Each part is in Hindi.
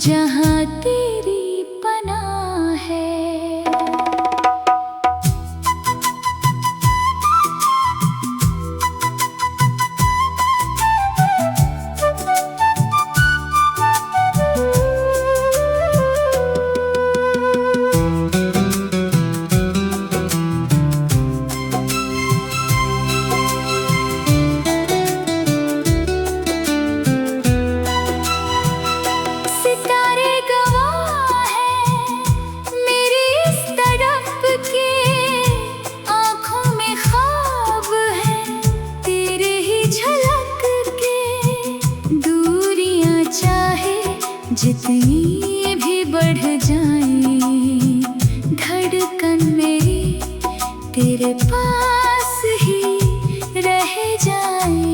जहाँ तेरी पनाह है। जितनी भी बढ़ जाए धड़कन मेरी तेरे पास ही रह जाए।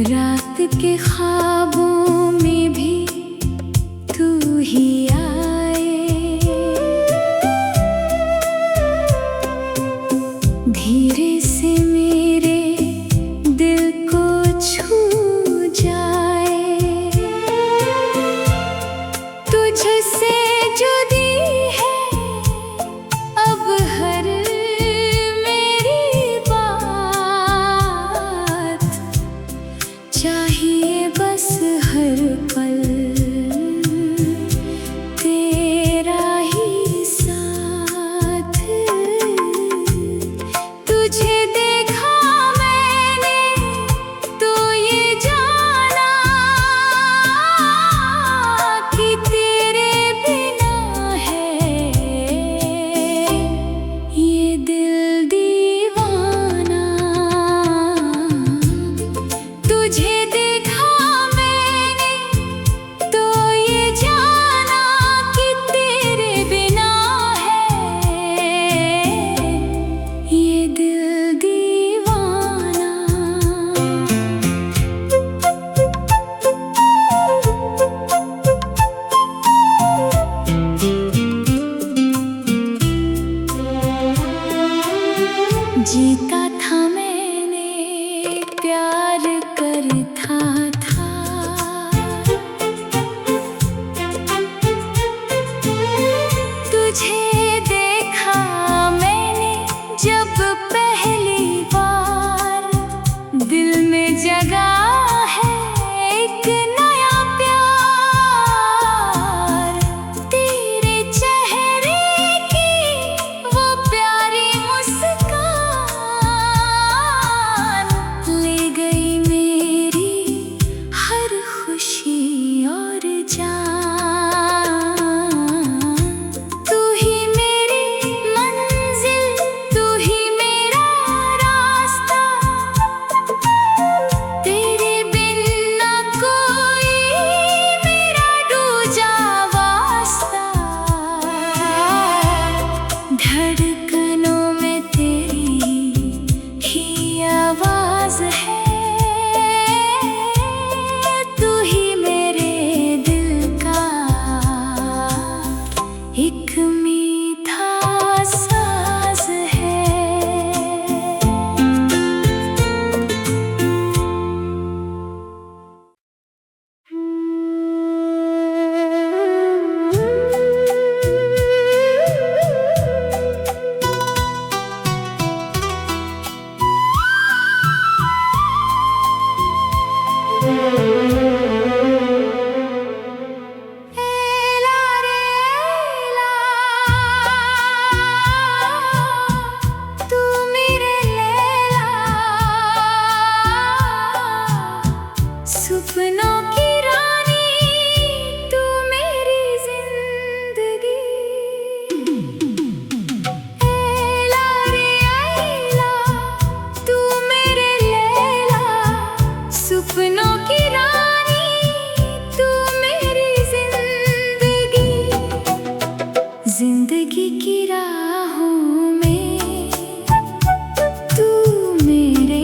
रात के ख्वाबों में भी तू ही आए, धीरे से मेरे दिल को छू जाए। तुझसे जुदी है अब हर मेरी बात, चाहिए बस हर पल तेरा ही साथ। तुझे देखा मैंने तो ये जाना कि तेरे बिन एक मीठा साज है। सपनों की रानी तू मेरी जिंदगी। ऐला रे ऐला तू मेरे लैला, सपनों की रानी तू मेरी जिंदगी। जिंदगी की राहों में तू मेरे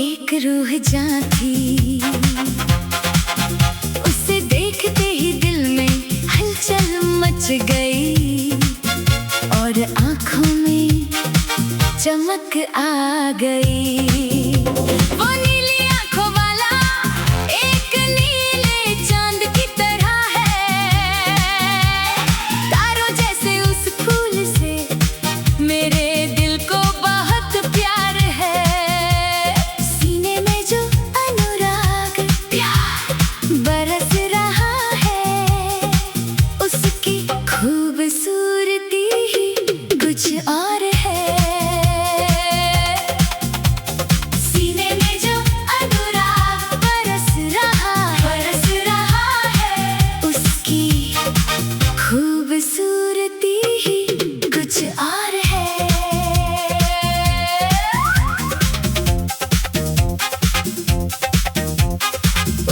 एक रूह जाती, उसे चमक आ गई। वो नीली आंखों वाला एक नीले चांद की तरह है, तारों जैसे उस फूल से मेरे दिल को बहुत प्यार है। सीने में जो अनुराग प्यार बरस रहा है, उसकी खूबसूरती ही कुछ और है। सीने में जो अनुराग बरस रहा है, उसकी खूबसूरती ही कुछ और है।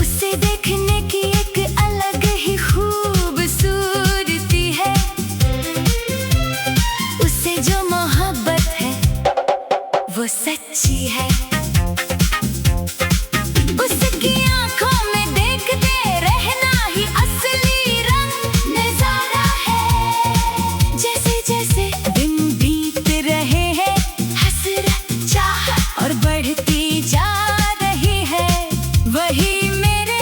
उसे देखने की एक अलग ही खूबसूरती है। उसे जो मोहब्बत है वो सच्ची है। उसकी आंखों में देखते रहना ही असली रंग नजारा है। जैसे जैसे दिन बीत रहे हैं, हसरत चाहत और बढ़ती जा रही है। वही मेरे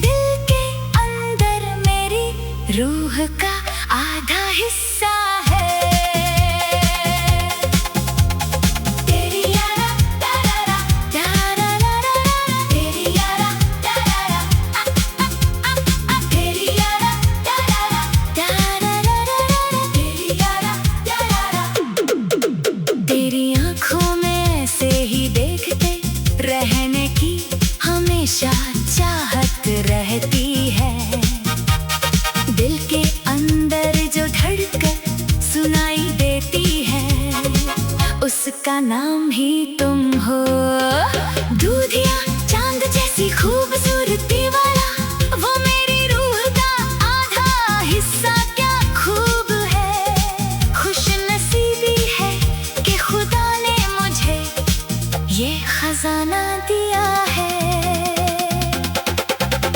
दिल के अंदर मेरी रूह का आधा हिस्सा है। तेरी यारा तारारा तारारा, तेरी यारा तारारा, तेरी यारा तारारा तारारा, तेरी यारा तारारा। तेरी आंखों में ऐसे ही देखते रहने की हमेशा चाहत रहती है। दिल के अंदर जो धड़कन सुनाई देती है, उसका नाम ही तुम हो। दूधिया चांद जैसी खूबसूरती वाला, वो मेरी रूह का आधा हिस्सा क्या खूब है। खुश नसीबी है कि खुदा ने मुझे ये खजाना दिया है।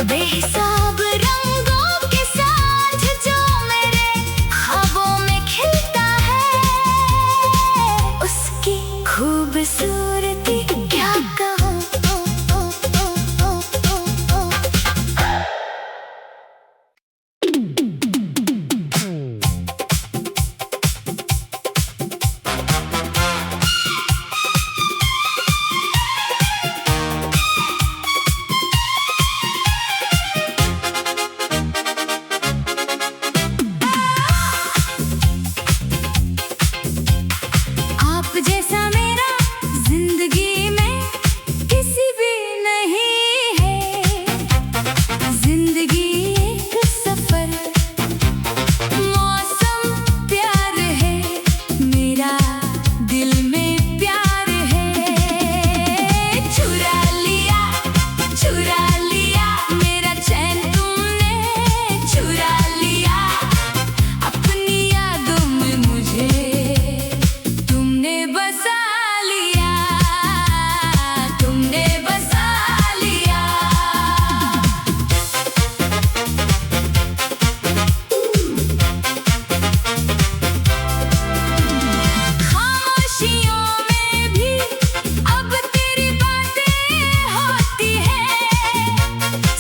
बेहिसाब रंगों के साथ जो मेरे ख्वाबों में खिलता है, उसकी खूबसूरती क्या कहूँ। आप जैसा मेरा जिंदगी में किसी भी नहीं है। जिंदगी एक सफर, मौसम प्यार है, मेरा दिल में प्यार है। चुरा लिया मेरा चैन तुमने, चुरा लिया अपनी यादों में मुझे तुमने बसा लिया, तुमने बसा लिया। खामोशियों में भी अब तेरी बातें होती हैं।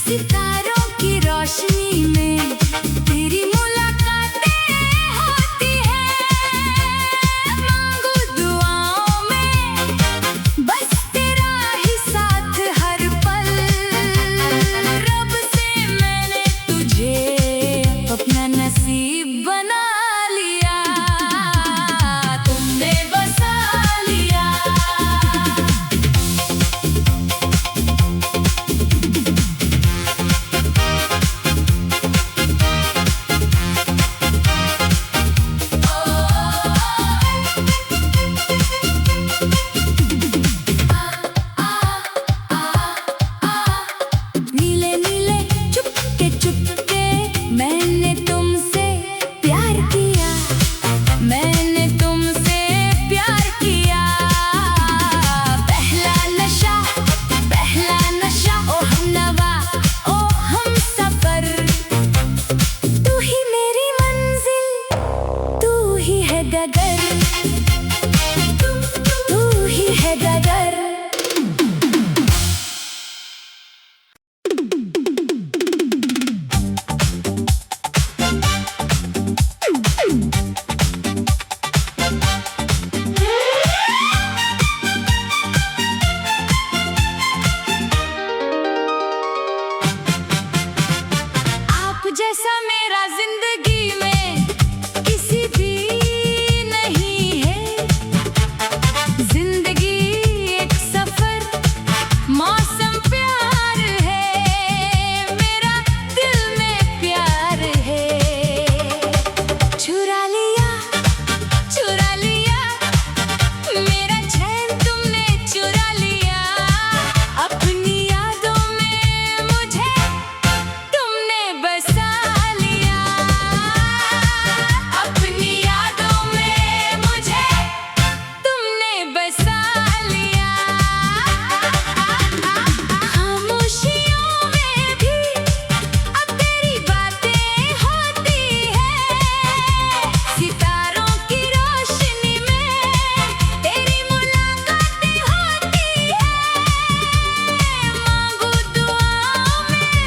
सितारों की रोशनी में तेरी मुलाकातें होती हैं। मांगू दुआओं में बस तेरा ही साथ हर पल। रब से मैंने तुझे अपना नसीब बना लिया, तुमने बसा लिया। नीले नीले चुपके मैंने तुमसे प्यार किया, मैंने तुमसे प्यार किया। पहला नशा ओ हमनवा ओ हम सफर। तू ही मेरी मंजिल, तू ही है डगर। जैसा मेरा जिंदगी में किसी भी नहीं है। जिंदगी एक सफर, मौसम प्यार है, मेरा दिल में प्यार है। चुरा लिया मेरा चैन तुमने, चुरा लिया अपनी यादों में मुझे तुमने बसा लिया। अपनी यादों में मुझे तुमने बसा लिया। खामोशियों में भी अब तेरी बातें होती है। सितारों की रोशनी में तेरी मुलाकातें होती है। मांगू दुआओं में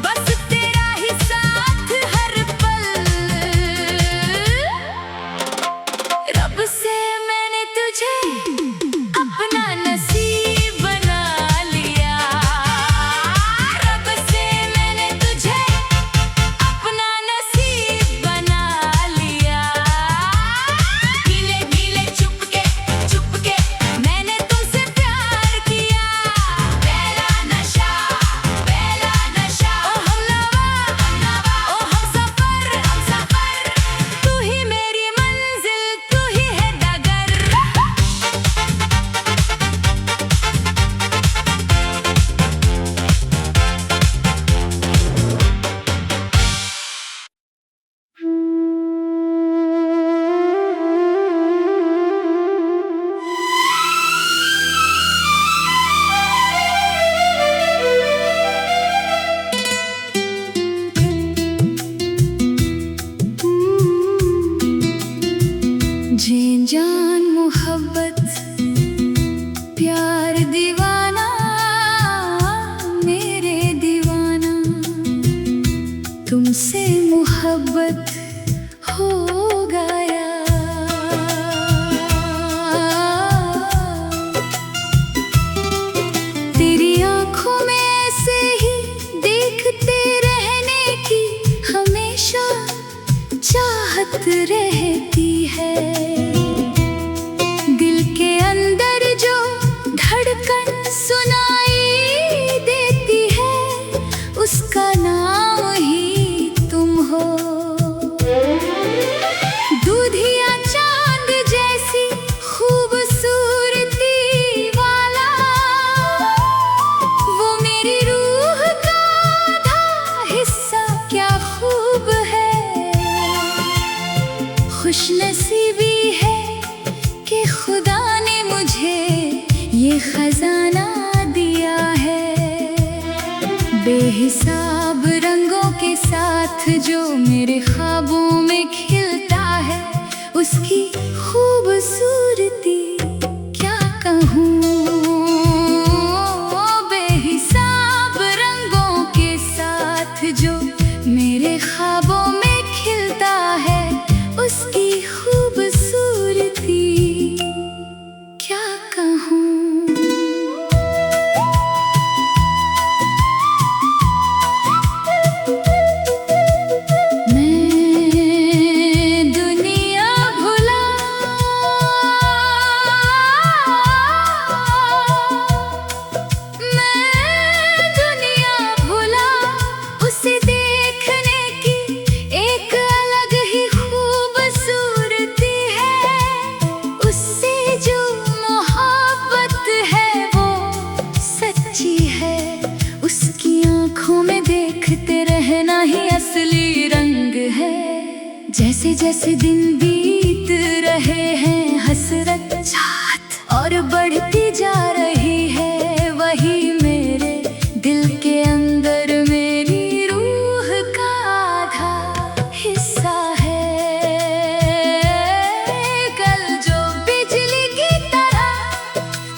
बस तेरा ही साथ हर पल। रब से मैंने तुझे अपना नसीब बना लिया। रब से मैंने तुझे अपना नसीब बना लिया। ढीले ढीले चुपके मैंने तुझसे प्यार किया। पहला नशा ओ हमनवा ओ हमसफर। तू ही मेरी मंजिल, तू ही है डगर। जी जान मोहब्बत प्यार दीवाना, मेरे दीवाना तुमसे मोहब्बत हो गया। तेरी आंखों में ऐसे ही देखते रहने की हमेशा चाहत रहती है। दिल के अंदर जो धड़कन सुनाई देती है उसका नाम ही तुम हो। दूधिया चांद जैसी खूबसूरती वाला वो मेरी रूह का आधा हिस्सा क्या खूब है। खुशनसीबी है कि खुदा ने मुझे ये खजाना दिया है। बेहिसाब रंगों के साथ जो मेरे ख्वाबों में खिलता है उसकी खूबसूरती क्या कहूँ। बेहिसाब रंगों के साथ जो मेरे ख्वाबों में खिलता है उसकी खूबसूरती क्या कहूँ। मैं दुनिया भुला उसे देखने की एक अलग ही खूबसूरती है। उससे जो मोहब्बत है वो सच्ची है। उसकी आंखों में देखते रहना ही असली रंग है। जैसे जैसे दिन बीत रहे हैं हसरत चाहत और बढ़ती जा रही है। वही मेरे दिल के अंदर मेरी रूह का आधा हिस्सा है। कल जो बिजली की तरह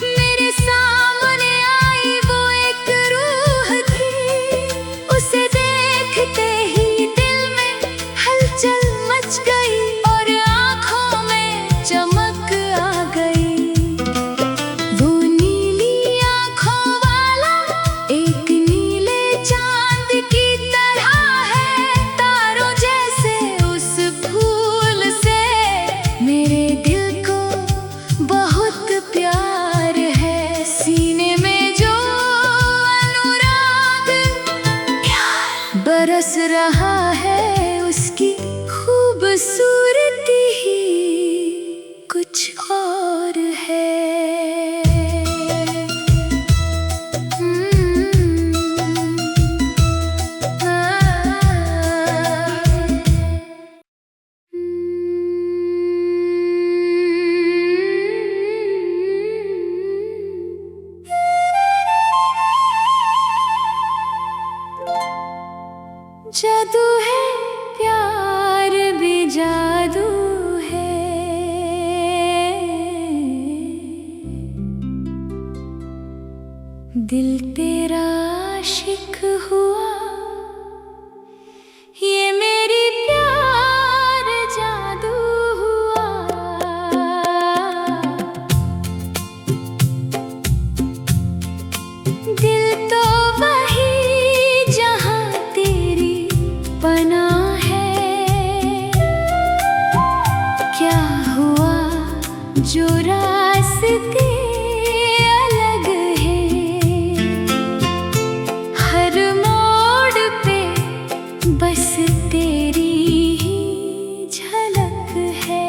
मेरे सामने आई वो एक रूह थी। उसे देखते ही दिल में हलचल मच गई और आंखों में बरस रहा है उसकी खूबसूरती ही कुछ और है। जादू है प्यार भी जादू है, दिल तेरा आशिक हुआ, ये मेरी प्यार जादू हुआ। दिल तो वही जहां तेरी बना है, क्या हुआ जो रास्ते अलग हैं, हर मोड़ पे बस तेरी ही झलक है।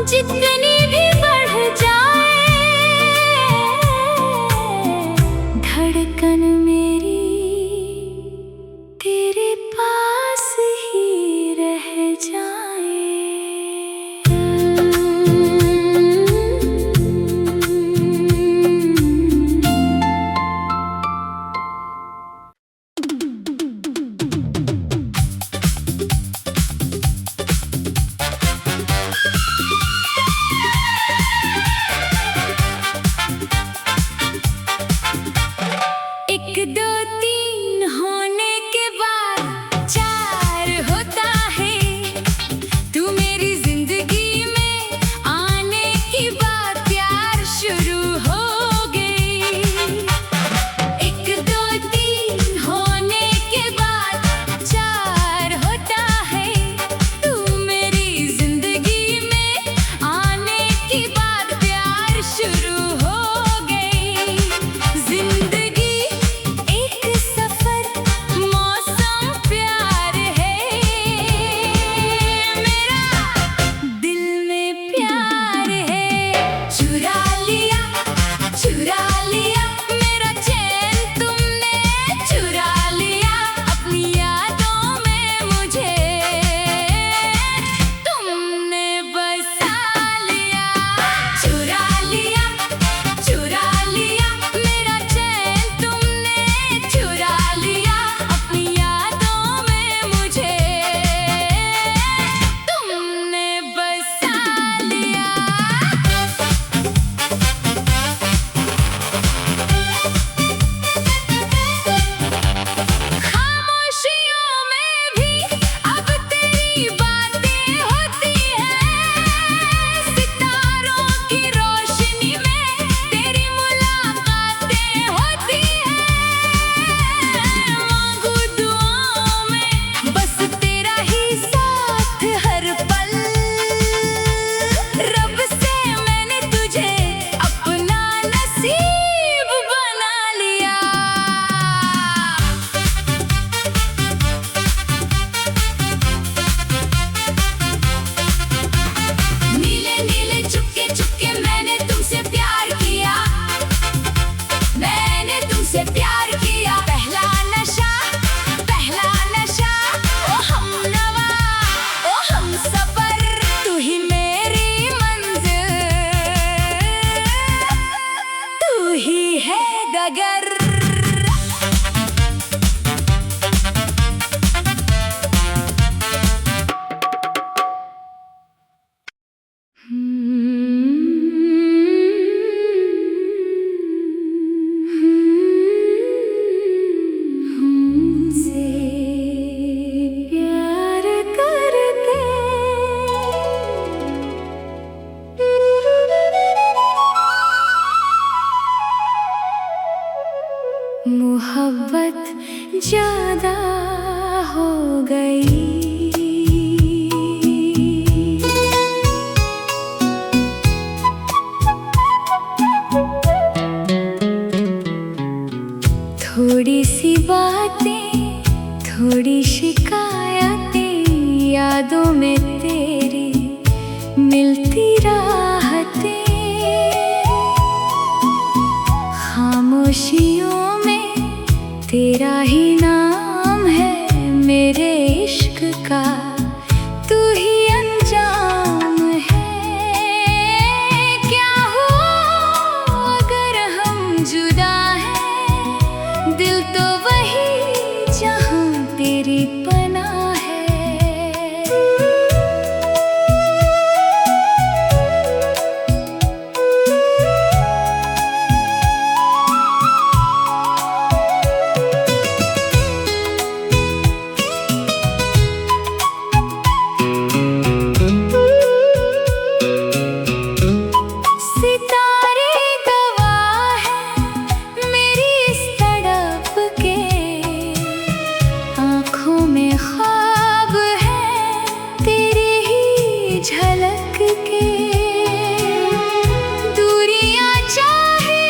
जितनी भी बढ़ जाए धड़कन मेरी तेरे पास ही रह जाए। ज्यादा हो गई। थोड़ी सी बातें, थोड़ी शिकायतें, यादों में तेरी मिलती राहतें, खामोशियों में तेरा ही नाम है मेरे इश्क का, तू ही अंजाम है। क्या हो अगर हम जुदा हैं, दिल तो वही जहां तेरी पनाह है। झलक के दूरियां चाहे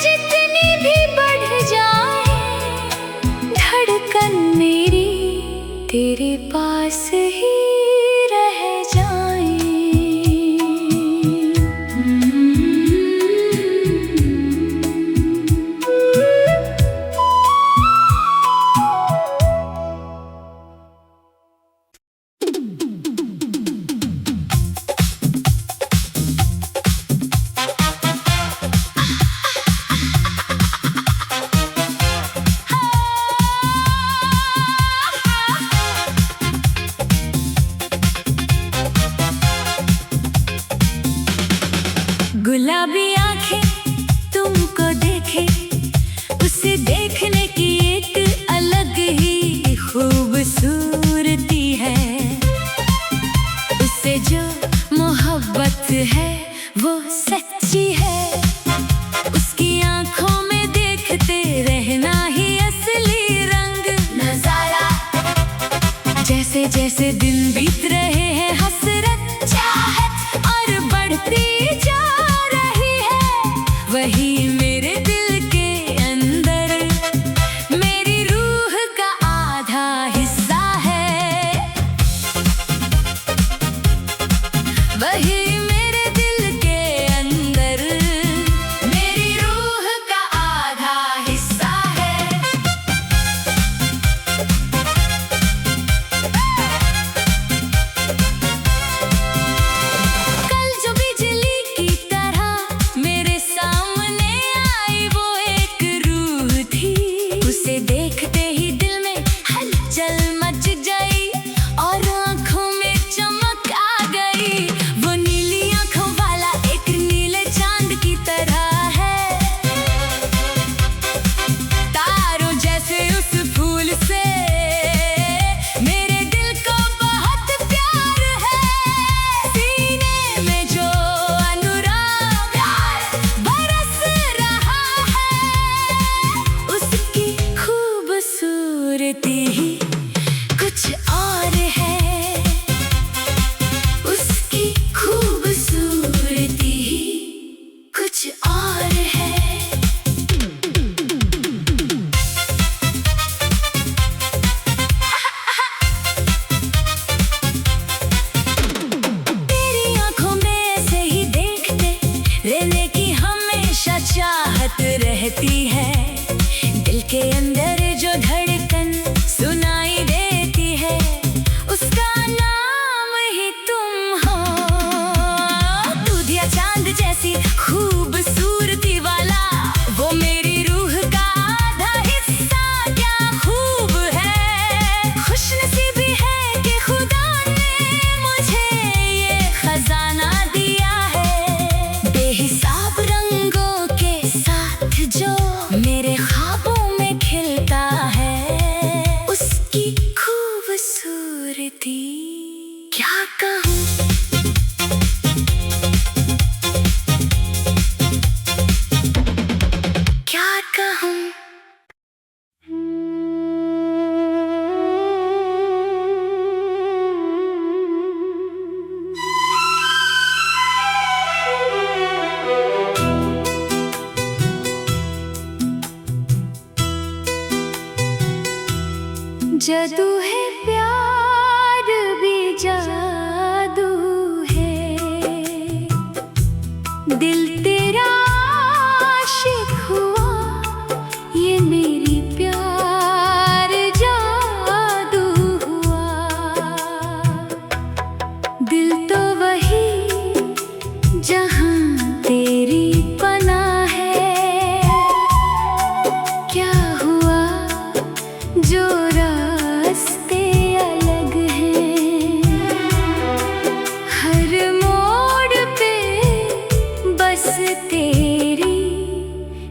जितनी भी बढ़ जाए, धड़कन मेरी तेरे पास ही रह जाए। गुलाबी आंखें तुमको देखे, उसे देखने की एक अलग ही खूबसूरती है। उससे जो मोहब्बत है वो सच्ची है, उसकी आंखों में देखते रहना ही असली रंग नजारा। जैसे जैसे दिन बीत रहे हैं, हसरत चाहत और बढ़ती वही मेरे दिल के अंदर मेरी रूह का आधा हिस्सा है। वही मेरे दिल के अंदर मेरी रूह का आधा हिस्सा है। कल जो बिजली की तरह मेरे देखते ही दिल में हलचल मच गई और आंखों में चमक आ गई। वो नीली आंखों वाला एक नीले चांद की तरह है, तारों जैसे उस फूल से मेरे दिल को बहुत प्यार है। सीने में जो अनुराग बरस रहा है, उसकी खूबसूरती ही कुछ और है। उसकी खूबसूरती ही कुछ और है। तेरी आंखों में ऐसे ही देखते रहने की हमेशा चाहत रहती है। दिल के अंदर जो धड़कन सुनाई देती है, उसका नाम ही तुम हो। दूधिया चांद जैसी खूबसूरती वाला वो मेरी रूह का आधा हिस्सा, क्या खूब है। खुशनसीबी है कि खुदा ने मुझे ये खजाना दिया है। बेहिसाब रंगों के साथ जो मेरे ख्वाबों में खिल जादू है प्यार भी जादू है, दिल तेरा आशिक हुआ, ये मेरी प्यार जादू हुआ। दिल तो वही जहां तेरी पनाह है, क्या हुआ जो रास्ते अलग हैं। हर मोड़ पे बस तेरी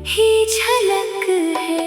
ही झलक है।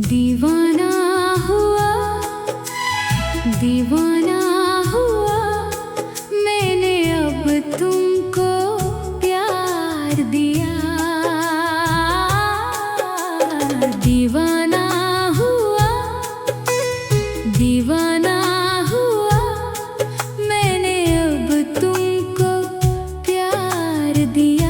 दीवाना हुआ, दीवाना हुआ, मैंने अब तुमको प्यार दिया। दीवाना हुआ, दीवाना हुआ, मैंने अब तुमको प्यार दिया।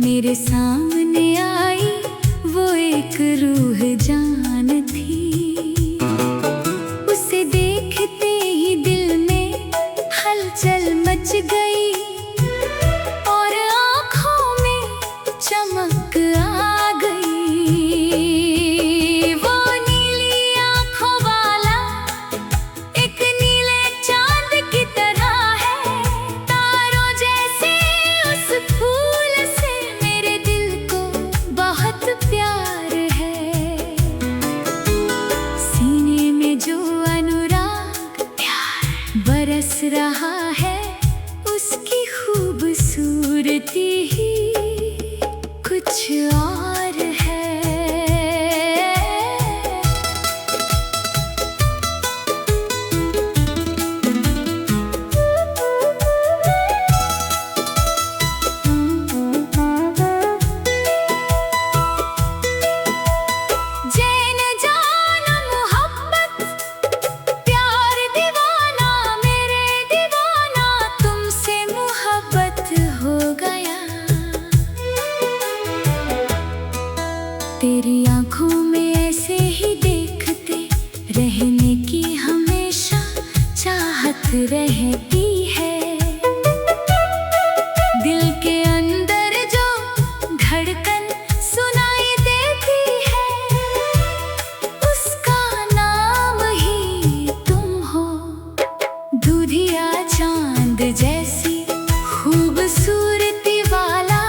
मेरे सामने आई वो एक रूह जान थी, उसे देखते ही दिल में हलचल मच गई और आँखों में चमक आ गई। वो नीली आँखों वाला एक नीले चांद की तरह है, तारों जैसे उस फूल से प्यार है। सीने में जो अनुराग प्यार बरस रहा है, उसकी खूबसूरती ही कुछ और है। जैन जान मोहब्बत प्यार दीवाना तेरी आंखों में ऐसे ही देखते रहने की हमेशा चाहत रहती है। दिल के अंदर जो धड़कन सुनाई देती है, उसका नाम ही तुम हो। दूधिया चांद जैसी खूबसूरती वाला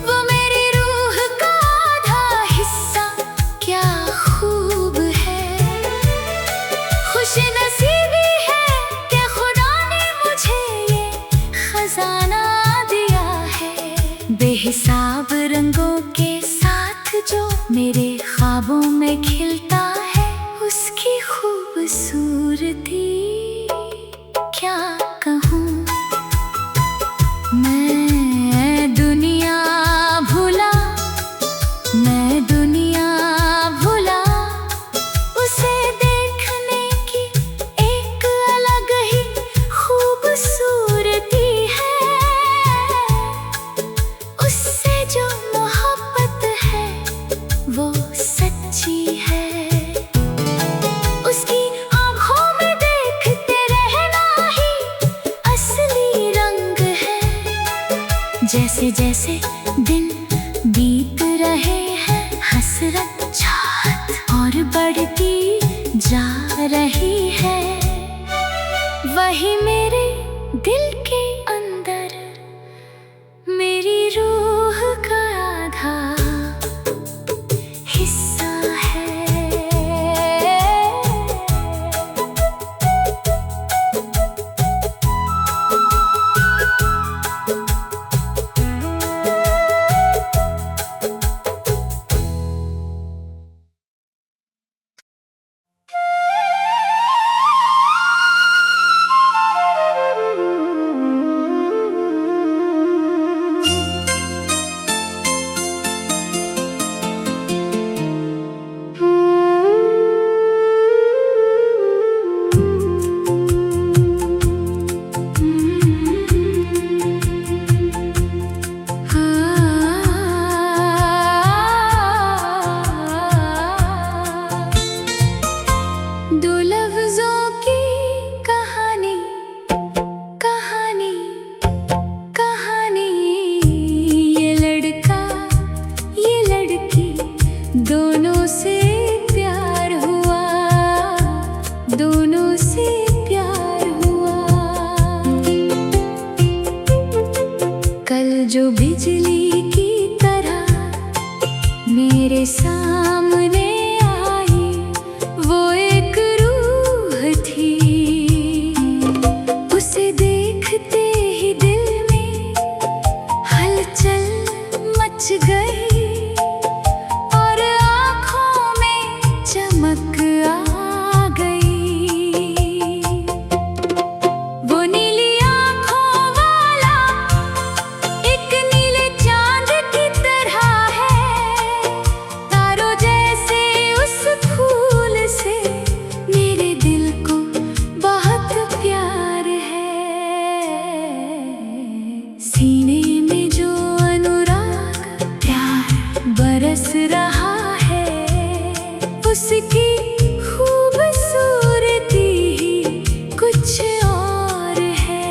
वो मेरी रूह का आधा हिस्सा, क्या खूब है। खुशनसीबी है कि खुदा ने मुझे ये खजाना दिया है। बेहिसाब रंगों के साथ जो मेरे ख्वाबों में खिलता है, उसकी खूबसूरती क्या कहूँ। मैं दुनिया भूला उसे देखने की एक अलग ही खूबसूरती है। उससे जो मोहब्बत है वो सच्ची है। उसकी आँखों में देखते रहना ही असली रंग है। जैसे जैसे दिन बीत रहे हैं, हसरत चाहत और बढ़ती जा रही है। वही मेरे दिल के अंदर मेरी रूह का आधा हिस्सा है। जो बिजली की तरह मेरे सामने आई, वो एक रूह थी। उसे देखते ही दिल में हलचल मच गई और आँखों में चमक आ गई। वो नीली आँखों वाला एक नीले चांद की तरह है। तारों जैसे उस फूल से मेरे दिल को बहुत प्यार है। सीने में जो अनुराग प्यार बरस रहा है, उसकी खूबसूरती ही कुछ और है।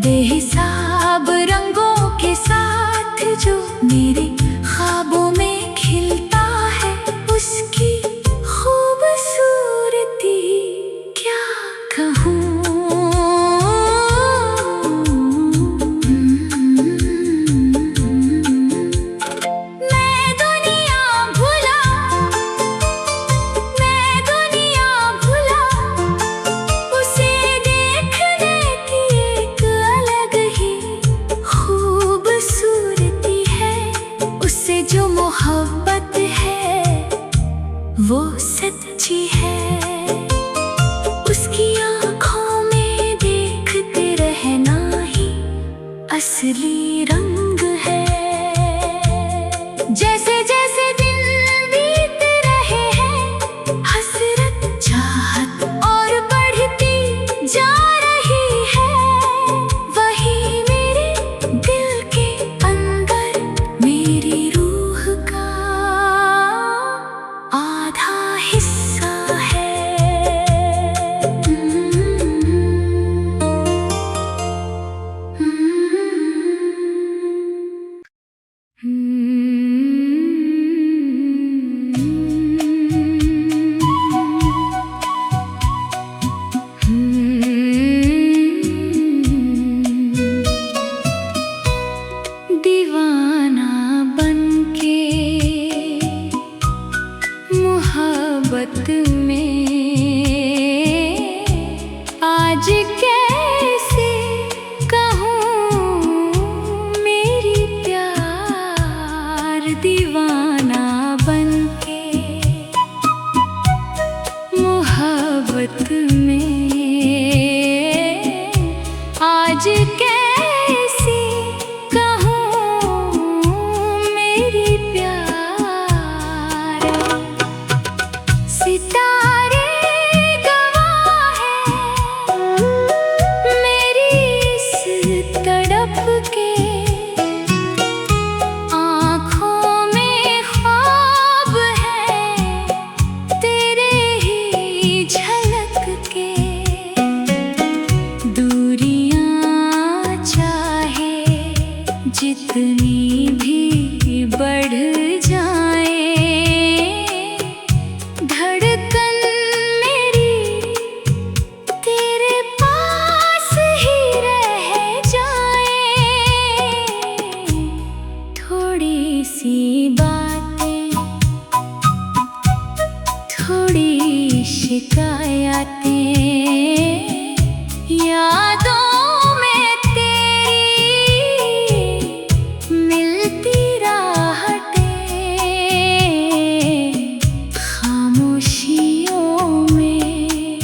बेहिसाब रंगों के साथ जो मेरे ख्वाबों में खिलता है, उसकी खूबसूरती क्या कहूँ। मोहब्बत है वो सच्ची है, उसकी आँखों में देखते रहना ही असली रंग है। जैसे जैसे दिन बीत रहे हैं, हसरत चाहत और बढ़ती जा रही है। वही मेरे दिल के अंदर मेरी आधा हिस्सा है। दीवाना बनके मोहब्बत में आज कैसे कहूँ मेरी प्यार। दीवाना बनके मोहब्बत में आज कैसे कहूँ मेरी प्यार। सितारे गवाह हैं मेरी इस तड़प के, आँखों में ख्वाब है तेरे ही झलक के। दूरियां चाहे जितनी भी बढ़ जाए, धड़कन मेरी तेरे पास ही रह जाए। थोड़ी सी बातें, थोड़ी शिकायतें, यादों में तेरी मिलती राहतें, खामोशियों में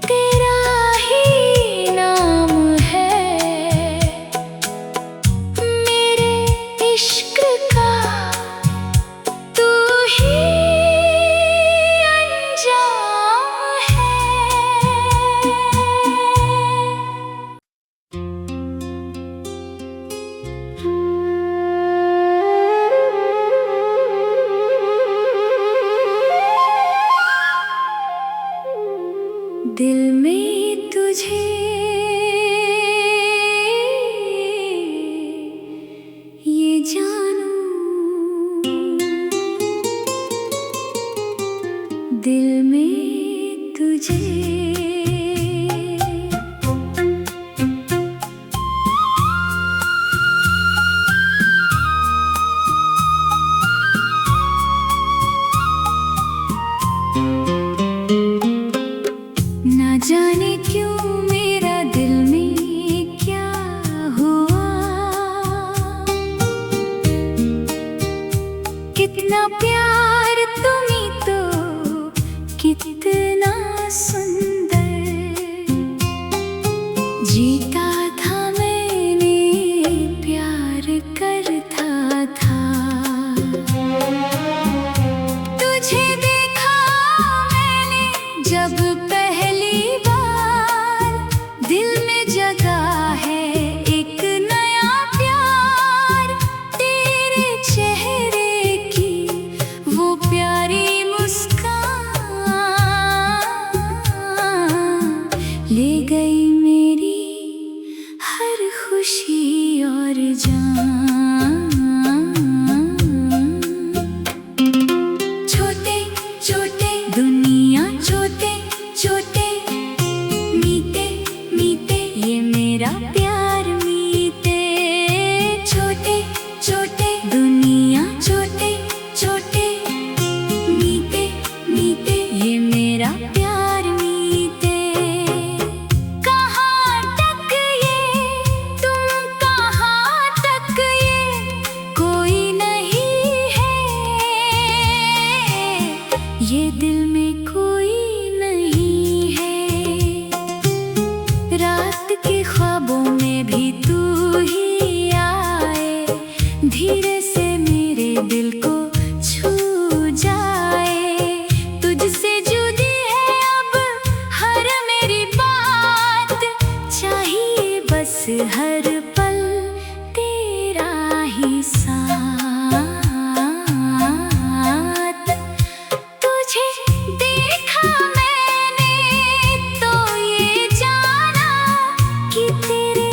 तेरा ही नाम है। मेरे इश्क का तू ही अंजाम है। दिल में तुझे ये जानूं, दिल में तुझे ना जाने क्यों मेरा दिल में क्या हुआ। कितना प्यार तुम्हीं तो, कितना सुंदर जीता था मैंने, प्यार करता था। तुझे देखा मैंने जब पहली बार, दिल में जगा है एक नया प्यार। तेरे चेहरे की वो प्यारी मुस्कान ले गई मेरी और जान। छोटे छोटे दुनिया, छोटे छोटे मीते मीते ये मेरा प्यार मीते। छोटे छोटे दुनिया, छोटे छोटे मीते मीते ये मेरा प्यार मीते। कहाँ तक ये तुम, कहाँ तक ये कोई नहीं है, ये दिल में कोई नहीं है। रात के ख्वाबों में भी तू ही आए, धीरे से मेरे दिल को छू जाए। तुझसे जुदी है अब हर मेरी बात, चाहिए बस हर पल तेरा ही साथ। तुझे देखा मैंने तो ये जाना कि तेरे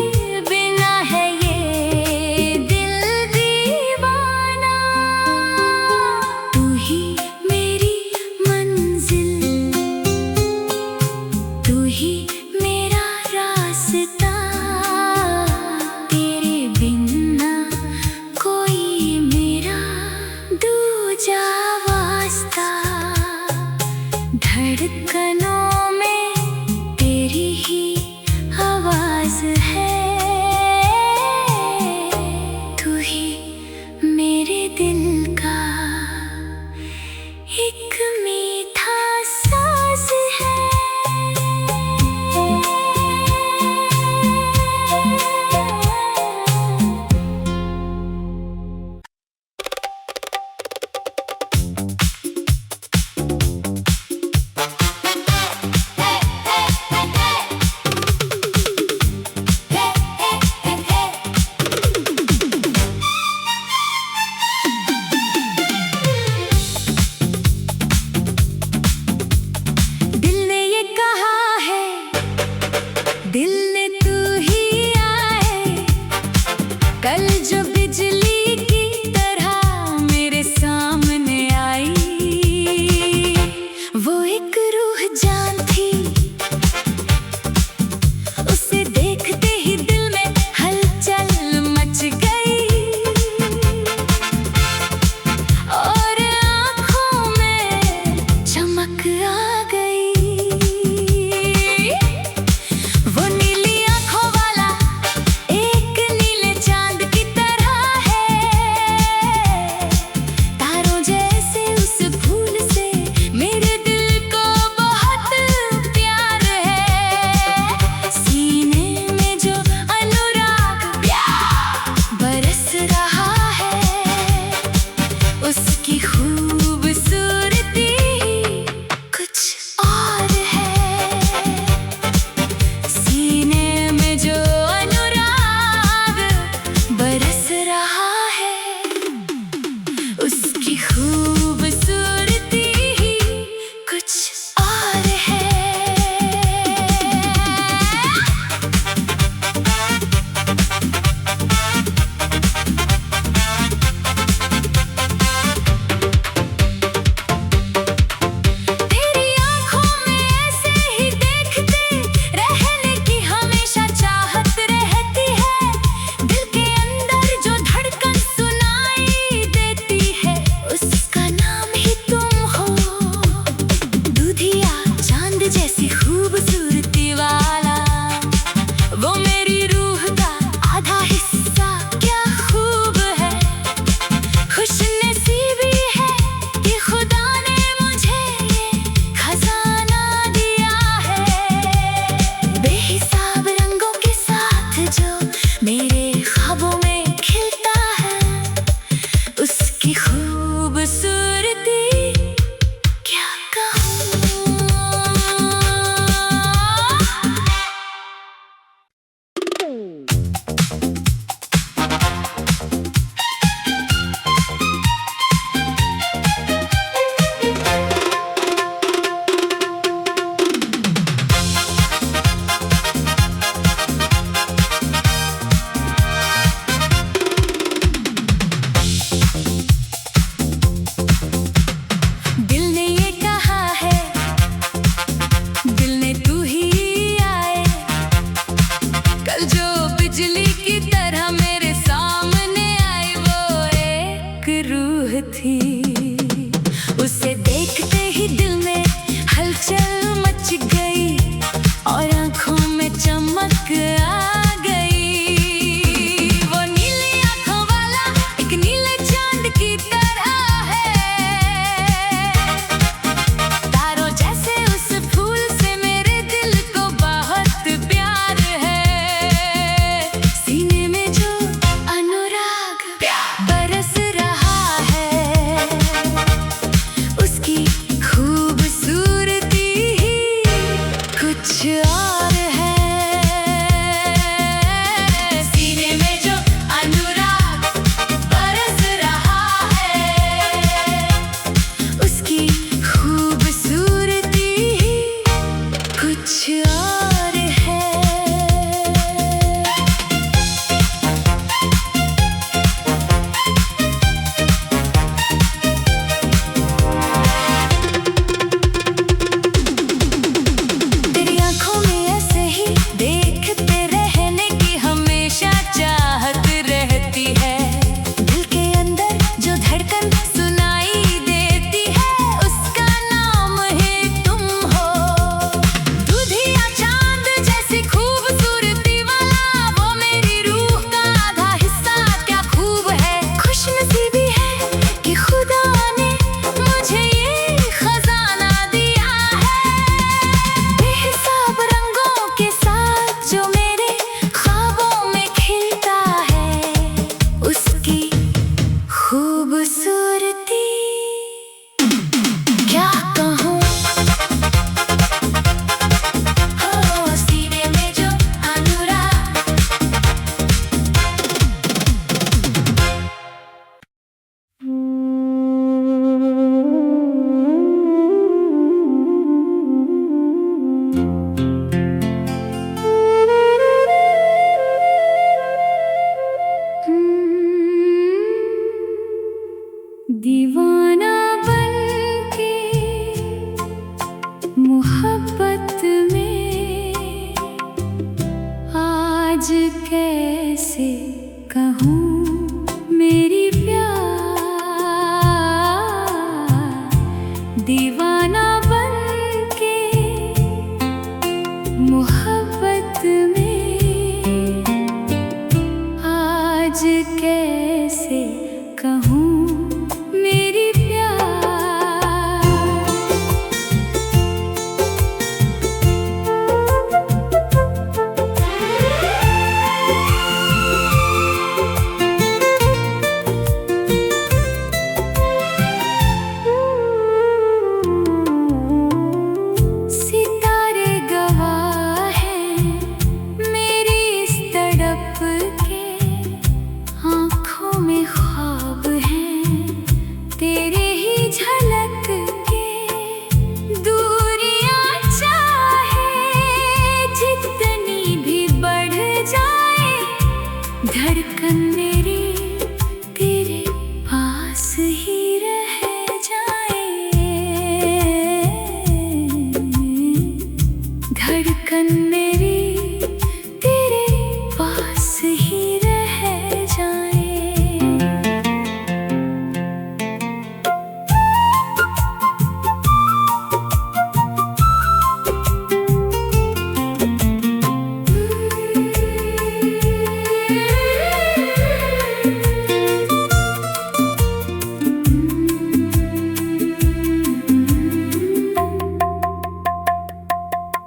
बिना है ये दिल दीवाना। तू ही मेरी मंजिल, तू ही मेरा रास्ता, तेरे बिना कोई मेरा दूजा वास्ता। धड़कनों में तेरी ही आवाज है, तू ही मेरे दिल का एक मीठा साज है। दिल ने ये कहा है, दिल ने तू ही आए, कल जो बिजली की तरह मेरे सामने आई। वो एक रूह जान थी, उसे देखते ही दिल में हलचल मच गई, और आँखों में चमक आ गई। वो नीली आँखों वाला एक नीले चांद की तरह है, तारों जैसे उस फूल से मेरे दिल को बहुत प्यार है। सीने में जो अनुराग प्यार बरस रहा है, उसकी खूबसूरती कुछ और है। सीने में जो अनुराग बरस रहा है, उसकी खूबसूरती कुछ और है। तेरी आँखों में ऐसे ही देखते रहने की हमेशा चाहत रहती है। दिल के अंदर जो धड़कन सुनाई देती है, उसका नाम ही तुम हो। दूधिया चांद जैसी खूबसूरती वाला, वो मेरी रूह का आधा हिस्सा क्या खूब है। खुशनसीबी है कि खुदा ने मुझे ये खजाना दिया है। बेहिसाब रंगों के साथ जो मेरे ख्वाबों में खिलता है, उसकी खूबसूरती क्या कहूँ। आज कैसे कहूँ मेरी प्यार, दीवाना बनके मोहब्बत में। आज कैसे कहूँ मेरी प्यार। सितारे गवाह हैं मेरी इस तड़प के, आँखों में ख्वाब हैं तेरे ही झलक के। दूरियां चाहे जितनी भी बढ़ जाए, धड़कन मेरी तेरे पास ही रह जाए। धड़कन मेरी तेरे पास ही रह जाए।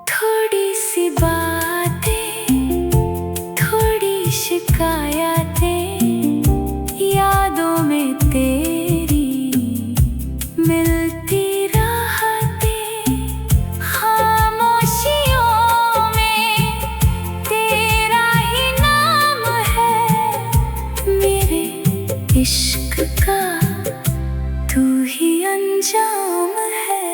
थोड़ी सी बातें, थोड़ी शिकायतें, यादों में तेरी मिलती राहतें। खामोशियों में तेरा ही नाम है, मेरे इश्क का तू ही अंजाम है।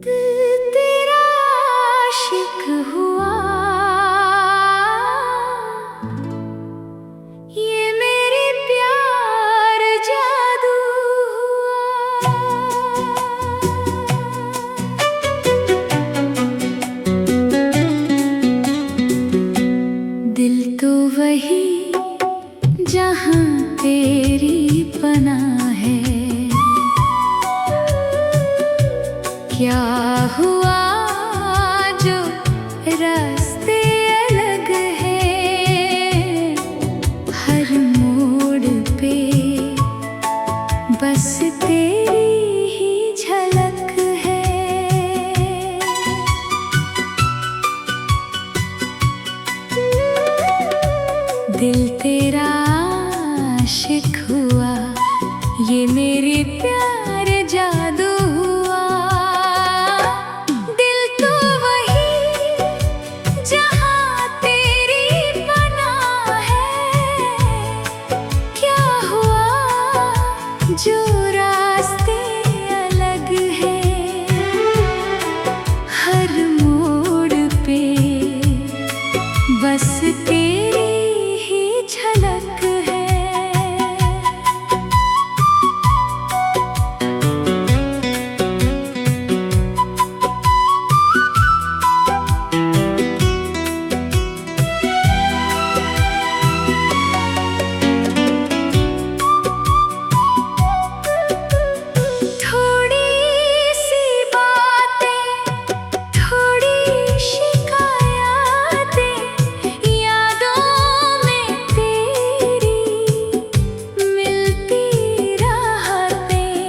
दिल तेरा आशिक हुआ, ये मेरे प्यार जादू हुआ। दिल तो वही जहाँ तेरी पनाह है। क्या हुआ जो रास्ते अलग हैं, हर मोड़ पे बस तेरी ही झलक है। दिल तेरा आशिक हुआ, ये मेरे प्यार जादू हुआ। दिल तो वही जहाँ तेरी पनाह है। क्या हुआ जो रास्ते अलग हैं, हर मोड़ पे बस तेरी ही झलक है। थोड़ी सी बातें, थोड़ी शिकायतें, यादों में तेरी मिलती राहतें।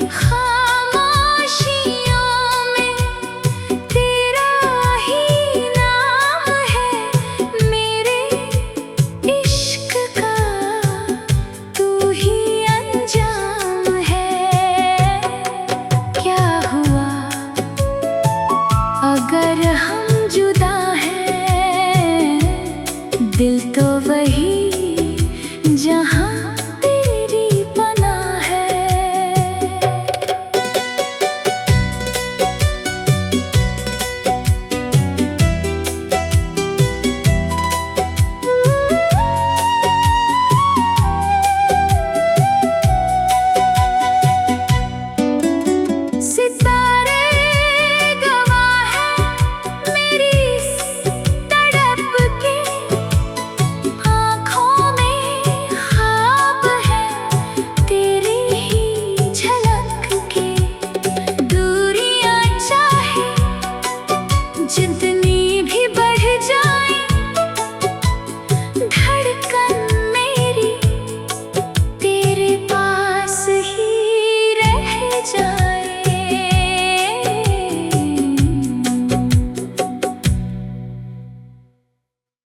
खामोशियों में तेरा ही नाम है, मेरे इश्क का तू ही अंजाम है। क्या हुआ अगर हम जुदा हैं, दिल तो